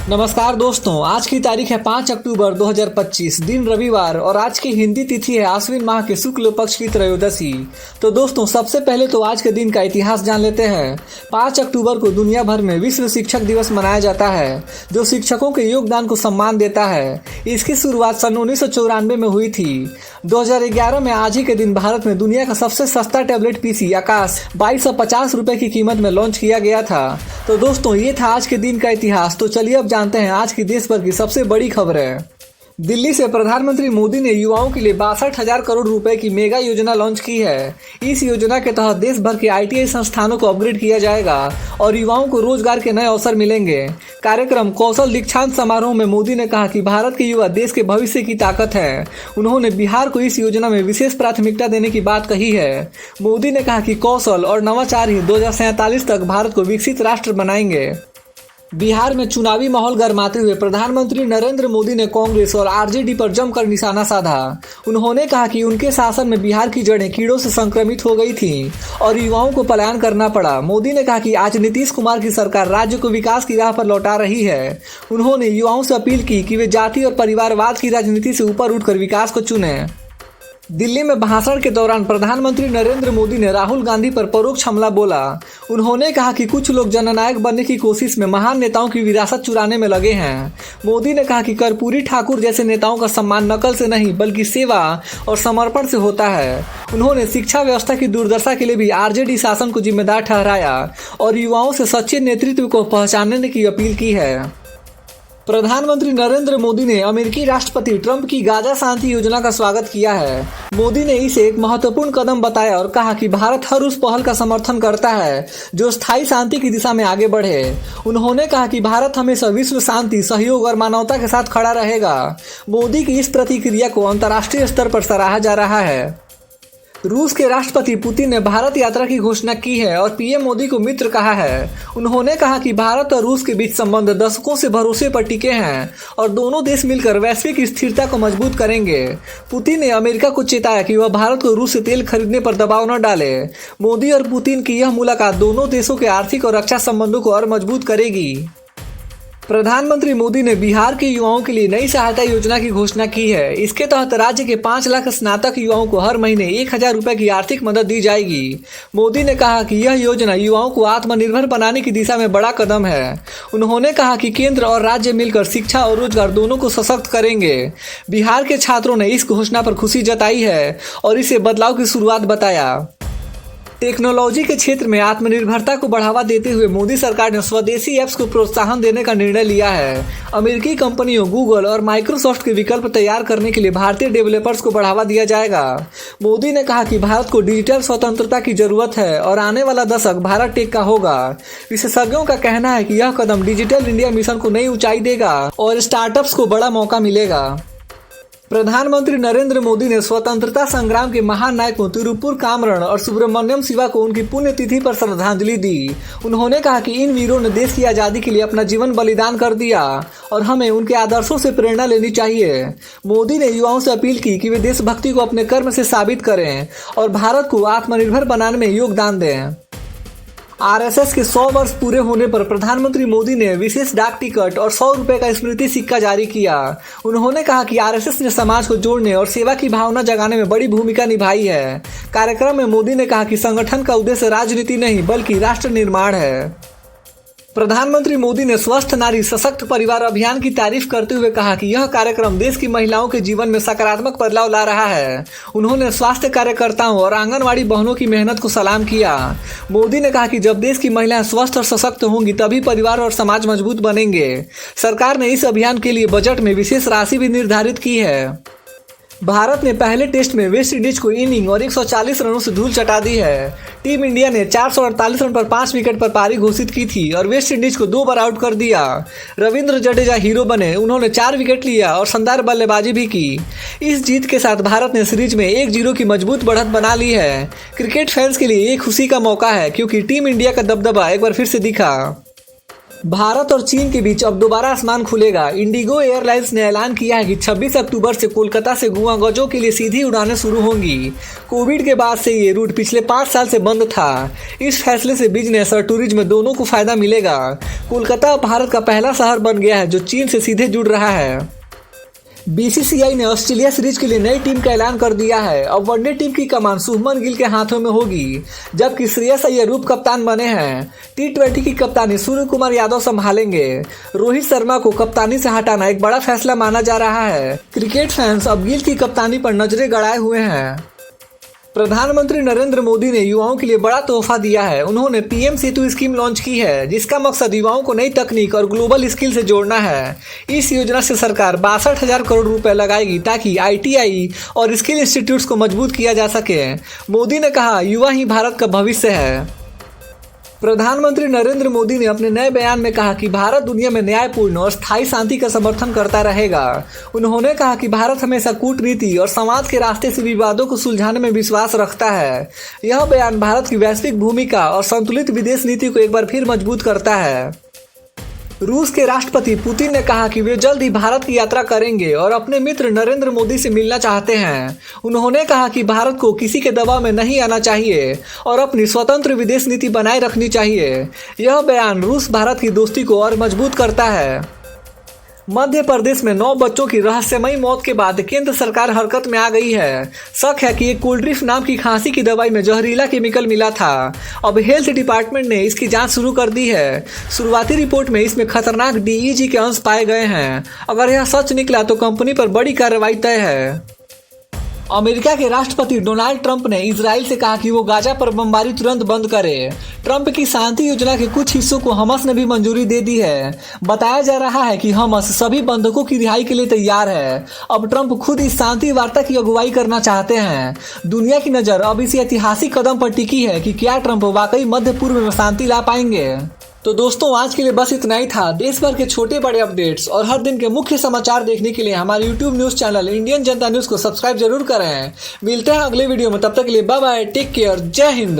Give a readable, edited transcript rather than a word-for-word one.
नमस्कार दोस्तों, आज की तारीख है 5 अक्टूबर 2025, दिन रविवार और आज की हिंदी तिथि है आश्विन माह के शुक्ल पक्ष की त्रयोदशी। तो दोस्तों, सबसे पहले तो आज के दिन का इतिहास जान लेते हैं। 5 अक्टूबर को दुनिया भर में विश्व शिक्षक दिवस मनाया जाता है, जो शिक्षकों के योगदान को सम्मान देता है। इसकी शुरुआत सन 1994 में हुई थी। 2011 में आज ही के दिन भारत में दुनिया का सबसे सस्ता टैबलेट पीसी आकाश 2250 रुपए की कीमत में लॉन्च किया गया था। तो दोस्तों, ये था आज के दिन का इतिहास। तो चलिए अब जानते हैं आज की देश भर की सबसे बड़ी खबरें। दिल्ली से प्रधानमंत्री मोदी ने युवाओं के लिए 62,000 करोड़ रुपए की मेगा योजना लॉन्च की है। इस योजना के तहत देश भर के आईटीआई संस्थानों को अपग्रेड किया जाएगा और युवाओं को रोजगार के नए अवसर मिलेंगे। कार्यक्रम कौशल दीक्षांत समारोह में मोदी ने कहा कि भारत के युवा देश के भविष्य की ताकत है। उन्होंने बिहार को इस योजना में विशेष प्राथमिकता देने की बात कही है। मोदी ने कहा कि कौशल और नवाचार ही 2047 तक भारत को विकसित राष्ट्र बनाएंगे। बिहार में चुनावी माहौल गरमाते हुए प्रधानमंत्री नरेंद्र मोदी ने कांग्रेस और आरजेडी पर जमकर निशाना साधा। उन्होंने कहा कि उनके शासन में बिहार की जड़ें कीड़ों से संक्रमित हो गई थीं और युवाओं को पलायन करना पड़ा। मोदी ने कहा कि आज नीतीश कुमार की सरकार राज्य को विकास की राह पर लौटा रही है। उन्होंने युवाओं से अपील की कि वे जाति और परिवारवाद की राजनीति से ऊपर उठकर विकास को चुनें। दिल्ली में भाषण के दौरान प्रधानमंत्री नरेंद्र मोदी ने राहुल गांधी पर परोक्ष हमला बोला। उन्होंने कहा कि कुछ लोग जननायक बनने की कोशिश में महान नेताओं की विरासत चुराने में लगे हैं। मोदी ने कहा कि कर्पूरी ठाकुर जैसे नेताओं का सम्मान नकल से नहीं बल्कि सेवा और समर्पण से होता है। उन्होंने शिक्षा व्यवस्था की दुर्दशा के लिए भी आरजेडी शासन को जिम्मेदार ठहराया और युवाओं से सच्चे नेतृत्व को पहचानने की अपील की है। प्रधानमंत्री नरेंद्र मोदी ने अमेरिकी राष्ट्रपति ट्रंप की गाजा शांति योजना का स्वागत किया है। मोदी ने इसे एक महत्वपूर्ण कदम बताया और कहा कि भारत हर उस पहल का समर्थन करता है जो स्थायी शांति की दिशा में आगे बढ़े। उन्होंने कहा कि भारत हमेशा विश्व शांति, सहयोग और मानवता के साथ खड़ा रहेगा। मोदी की इस प्रतिक्रिया को अंतर्राष्ट्रीय स्तर पर सराहा जा रहा है। रूस के राष्ट्रपति पुतिन ने भारत यात्रा की घोषणा की है और पीएम मोदी को मित्र कहा है। उन्होंने कहा कि भारत और रूस के बीच संबंध दशकों से भरोसे पर टिके हैं और दोनों देश मिलकर वैश्विक स्थिरता को मजबूत करेंगे। पुतिन ने अमेरिका को चेताया कि वह भारत को रूस से तेल खरीदने पर दबाव न डाले। मोदी और पुतिन की यह मुलाकात दोनों देशों के आर्थिक और रक्षा संबंधों को और मजबूत करेगी। प्रधानमंत्री मोदी ने बिहार के युवाओं के लिए नई सहायता योजना की घोषणा की है। इसके तहत राज्य के 5 लाख स्नातक युवाओं को हर महीने 1,000 रुपए की आर्थिक मदद दी जाएगी। मोदी ने कहा कि यह योजना युवाओं को आत्मनिर्भर बनाने की दिशा में बड़ा कदम है। उन्होंने कहा कि केंद्र और राज्य मिलकर शिक्षा और रोजगार दोनों को सशक्त करेंगे। बिहार के छात्रों ने इस घोषणा पर खुशी जताई है और इसे बदलाव की शुरुआत बताया। टेक्नोलॉजी के क्षेत्र में आत्मनिर्भरता को बढ़ावा देते हुए मोदी सरकार ने स्वदेशी ऐप्स को प्रोत्साहन देने का निर्णय लिया है। अमेरिकी कंपनियों गूगल और माइक्रोसॉफ्ट के विकल्प तैयार करने के लिए भारतीय डेवलपर्स को बढ़ावा दिया जाएगा। मोदी ने कहा कि भारत को डिजिटल स्वतंत्रता की जरूरत है और आने वाला दशक भारत टेक का होगा। विशेषज्ञों का कहना है कि यह कदम डिजिटल इंडिया मिशन को नई ऊंचाई देगा और स्टार्टअप्स को बड़ा मौका मिलेगा। प्रधानमंत्री नरेंद्र मोदी ने स्वतंत्रता संग्राम के महान नायकों तिरुपुर कामरण और सुब्रमण्यम शिवा को उनकी पुण्यतिथि पर श्रद्धांजलि दी। उन्होंने कहा कि इन वीरों ने देश की आज़ादी के लिए अपना जीवन बलिदान कर दिया और हमें उनके आदर्शों से प्रेरणा लेनी चाहिए। मोदी ने युवाओं से अपील की कि वे देशभक्ति को अपने कर्म से साबित करें और भारत को आत्मनिर्भर बनाने में योगदान दें। आरएसएस के 100 वर्ष पूरे होने पर प्रधानमंत्री मोदी ने विशेष डाक टिकट और 100 रुपए का स्मृति सिक्का जारी किया। उन्होंने कहा कि आरएसएस ने समाज को जोड़ने और सेवा की भावना जगाने में बड़ी भूमिका निभाई है। कार्यक्रम में मोदी ने कहा कि संगठन का उद्देश्य राजनीति नहीं बल्कि राष्ट्र निर्माण है। प्रधानमंत्री मोदी ने स्वस्थ नारी सशक्त परिवार अभियान की तारीफ करते हुए कहा कि यह कार्यक्रम देश की महिलाओं के जीवन में सकारात्मक बदलाव ला रहा है। उन्होंने स्वास्थ्य कार्यकर्ताओं और आंगनवाड़ी बहनों की मेहनत को सलाम किया। मोदी ने कहा कि जब देश की महिलाएं स्वस्थ और सशक्त होंगी तभी परिवार और समाज मजबूत बनेंगे। सरकार ने इस अभियान के लिए बजट में विशेष राशि भी निर्धारित की है। भारत ने पहले टेस्ट में वेस्ट इंडीज को इनिंग और 140 रनों से धूल चटा दी है। टीम इंडिया ने 448 रन पर 5 विकेट पर पारी घोषित की थी और वेस्ट इंडीज को 2 बार आउट कर दिया। रविंद्र जडेजा हीरो बने, उन्होंने 4 विकेट लिया और शानदार बल्लेबाजी भी की। इस जीत के साथ भारत ने सीरीज में 1-0 की मजबूत बढ़त बना ली है। क्रिकेट फैंस के लिए ये खुशी का मौका है क्योंकि टीम इंडिया का दबदबा एक बार फिर से दिखा। भारत और चीन के बीच अब दोबारा आसमान खुलेगा। इंडिगो एयरलाइंस ने ऐलान किया है कि 26 अक्टूबर से कोलकाता से गोवा गजो के लिए सीधी उड़ानें शुरू होंगी। कोविड के बाद से ये रूट पिछले 5 साल से बंद था। इस फैसले से बिजनेस और टूरिज्म दोनों को फायदा मिलेगा। कोलकाता भारत का पहला शहर बन गया है जो चीन से सीधे जुड़ रहा है। बीसीसीआई ने ऑस्ट्रेलिया सीरीज के लिए नई टीम का ऐलान कर दिया है। अब वनडे टीम की कमान शुभमन गिल के हाथों में होगी, जबकि श्रेयस अय्यर उप कप्तान बने हैं। टी20 की कप्तानी सूर्य कुमार यादव संभालेंगे। रोहित शर्मा को कप्तानी से हटाना एक बड़ा फैसला माना जा रहा है। क्रिकेट फैंस अब गिल की कप्तानी पर नजरें गड़ाए हुए हैं। प्रधानमंत्री नरेंद्र मोदी ने युवाओं के लिए बड़ा तोहफा दिया है। उन्होंने पीएम सेतु स्कीम लॉन्च की है, जिसका मकसद युवाओं को नई तकनीक और ग्लोबल स्किल से जोड़ना है। इस योजना से सरकार 62,000 करोड़ रुपए लगाएगी ताकि आईटीआई और स्किल इंस्टीट्यूट्स को मजबूत किया जा सके। मोदी ने कहा, युवा ही भारत का भविष्य है। प्रधानमंत्री नरेंद्र मोदी ने अपने नए बयान में कहा कि भारत दुनिया में न्यायपूर्ण और स्थायी शांति का समर्थन करता रहेगा। उन्होंने कहा कि भारत हमेशा कूटनीति और संवाद के रास्ते से विवादों को सुलझाने में विश्वास रखता है। यह बयान भारत की वैश्विक भूमिका और संतुलित विदेश नीति को एक बार फिर मजबूत करता है। रूस के राष्ट्रपति पुतिन ने कहा कि वे जल्द ही भारत की यात्रा करेंगे और अपने मित्र नरेंद्र मोदी से मिलना चाहते हैं। उन्होंने कहा कि भारत को किसी के दबाव में नहीं आना चाहिए और अपनी स्वतंत्र विदेश नीति बनाए रखनी चाहिए। यह बयान रूस भारत की दोस्ती को और मजबूत करता है। मध्य प्रदेश में 9 बच्चों की रहस्यमयी मौत के बाद केंद्र सरकार हरकत में आ गई है। शक है कि एक कोल्ड्रिफ्ट नाम की खांसी की दवाई में जहरीला केमिकल मिला था। अब हेल्थ डिपार्टमेंट ने इसकी जांच शुरू कर दी है। शुरुआती रिपोर्ट में इसमें खतरनाक डीईजी के अंश पाए गए हैं। अगर यह सच निकला तो कंपनी पर बड़ी कार्रवाई तय है। अमेरिका के राष्ट्रपति डोनाल्ड ट्रंप ने इजराइल से कहा कि वो गाजा पर बमबारी तुरंत बंद करे। ट्रंप की शांति योजना के कुछ हिस्सों को हमास ने भी मंजूरी दे दी है। बताया जा रहा है कि हमास सभी बंधकों की रिहाई के लिए तैयार है। अब ट्रंप खुद इस शांति वार्ता की अगुवाई करना चाहते हैं। दुनिया की नजर अब इस ऐतिहासिक कदम पर टिकी है कि क्या ट्रंप वाकई मध्य पूर्व में शांति ला पाएंगे। तो दोस्तों, आज के लिए बस इतना ही था। देश भर के छोटे बड़े अपडेट्स और हर दिन के मुख्य समाचार देखने के लिए हमारे YouTube न्यूज चैनल इंडियन जनता न्यूज को सब्सक्राइब जरूर करें। मिलते हैं अगले वीडियो में, तब तक के लिए बाय बाय, टेक केयर, जय हिंद।